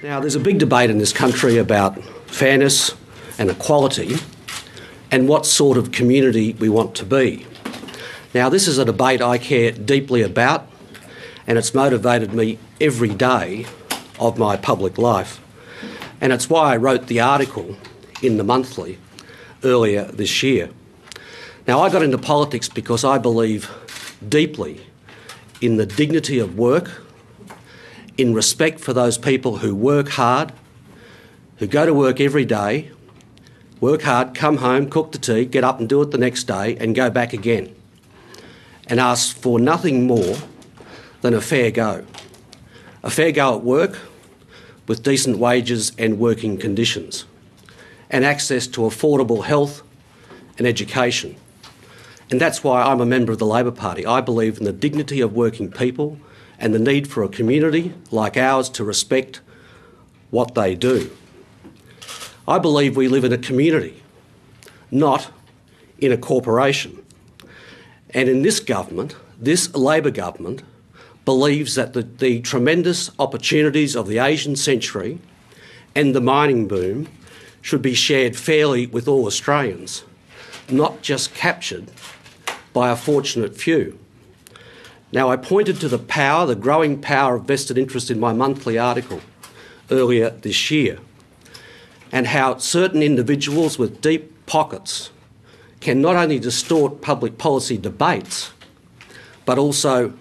Now, there's a big debate in this country about fairness and equality and what sort of community we want to be. Now, this is a debate I care deeply about, and it's motivated me every day of my public life. And it's why I wrote the article in the Monthly earlier this year. Now, I got into politics because I believe deeply in the dignity of work, in respect for those people who work hard, who go to work every day, work hard, come home, cook the tea, get up and do it the next day and go back again, and ask for nothing more than a fair go. A fair go at work with decent wages and working conditions, and access to affordable health and education. And that's why I'm a member of the Labor Party. I believe in the dignity of working people and the need for a community like ours to respect what they do. I believe we live in a community, not in a corporation. And in this government, this Labor government, believes that the tremendous opportunities of the Asian century and the mining boom should be shared fairly with all Australians, not just captured by a fortunate few. Now, I pointed to the growing power of vested interest in my monthly article earlier this year, and how certain individuals with deep pockets can not only distort public policy debates, but also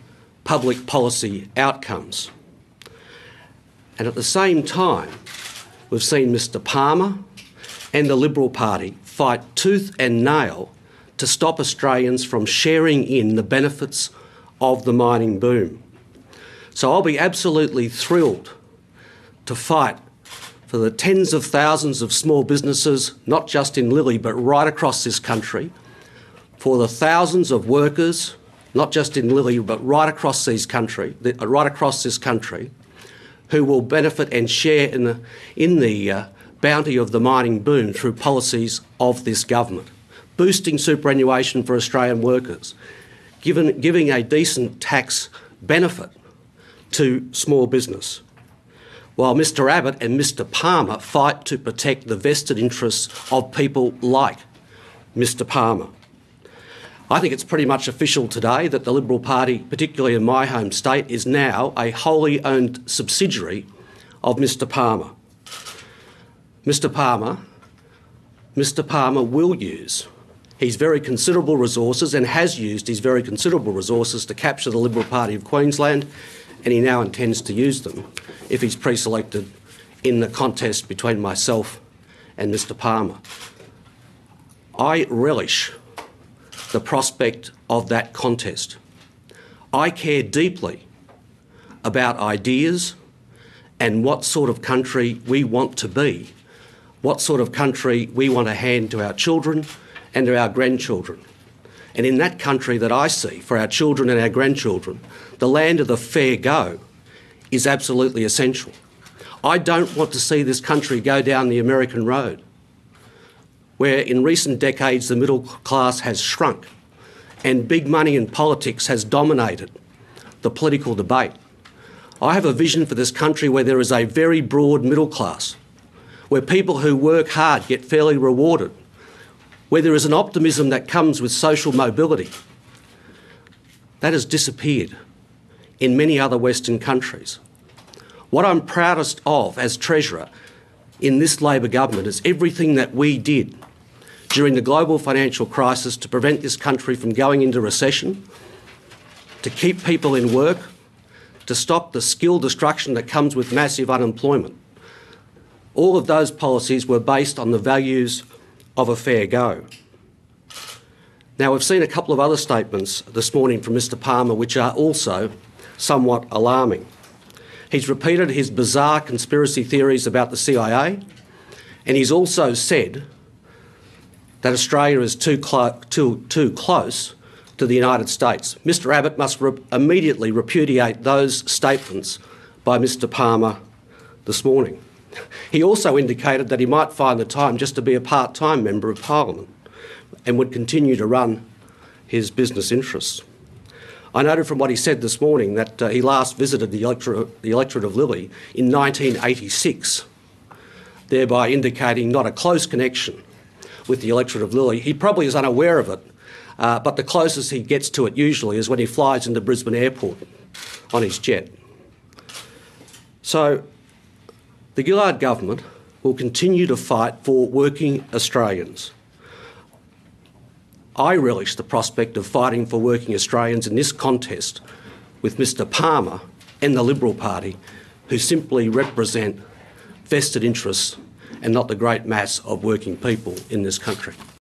public policy outcomes. And at the same time, we've seen Mr Palmer and the Liberal Party fight tooth and nail to stop Australians from sharing in the benefits of the mining boom. So I'll be absolutely thrilled to fight for the tens of thousands of small businesses, not just in Lilley, but right across this country, for the thousands of workers, not just in Lilley, but right across this country, who will benefit and share in the bounty of the mining boom through policies of this government, boosting superannuation for Australian workers, giving a decent tax benefit to small business, while Mr Abbott and Mr Palmer fight to protect the vested interests of people like Mr Palmer. I think it's pretty much official today that the Liberal Party, particularly in my home state, is now a wholly owned subsidiary of Mr Palmer. Mr Palmer will use his very considerable resources, and has used his very considerable resources, to capture the Liberal Party of Queensland, and he now intends to use them if he's pre-selected in the contest between myself and Mr Palmer. I relish the prospect of that contest. I care deeply about ideas and what sort of country we want to be, what sort of country we want to hand to our children and to our grandchildren. And in that country that I see for our children and our grandchildren, the land of the fair go is absolutely essential. I don't want to see this country go down the American road, where in recent decades the middle class has shrunk and big money in politics has dominated the political debate. I have a vision for this country where there is a very broad middle class, where people who work hard get fairly rewarded, where there is an optimism that comes with social mobility. That has disappeared in many other Western countries. What I'm proudest of as Treasurer in this Labor government is everything that we did during the global financial crisis to prevent this country from going into recession, to keep people in work, to stop the skill destruction that comes with massive unemployment. All of those policies were based on the values of a fair go. Now, we've seen a couple of other statements this morning from Mr Palmer which are also somewhat alarming. He's repeated his bizarre conspiracy theories about the CIA, and he's also said that Australia is too close to the United States. Mr Abbott must immediately repudiate those statements by Mr Palmer this morning. He also indicated that he might find the time just to be a part-time member of Parliament and would continue to run his business interests. I noted from what he said this morning that he last visited the electorate of Lilley in 1986, thereby indicating not a close connection with the electorate of Lilley. He probably is unaware of it, but the closest he gets to it usually is when he flies into Brisbane Airport on his jet. So the Gillard government will continue to fight for working Australians. I relish the prospect of fighting for working Australians in this contest with Mr Palmer and the Liberal Party, who simply represent vested interests and not the great mass of working people in this country.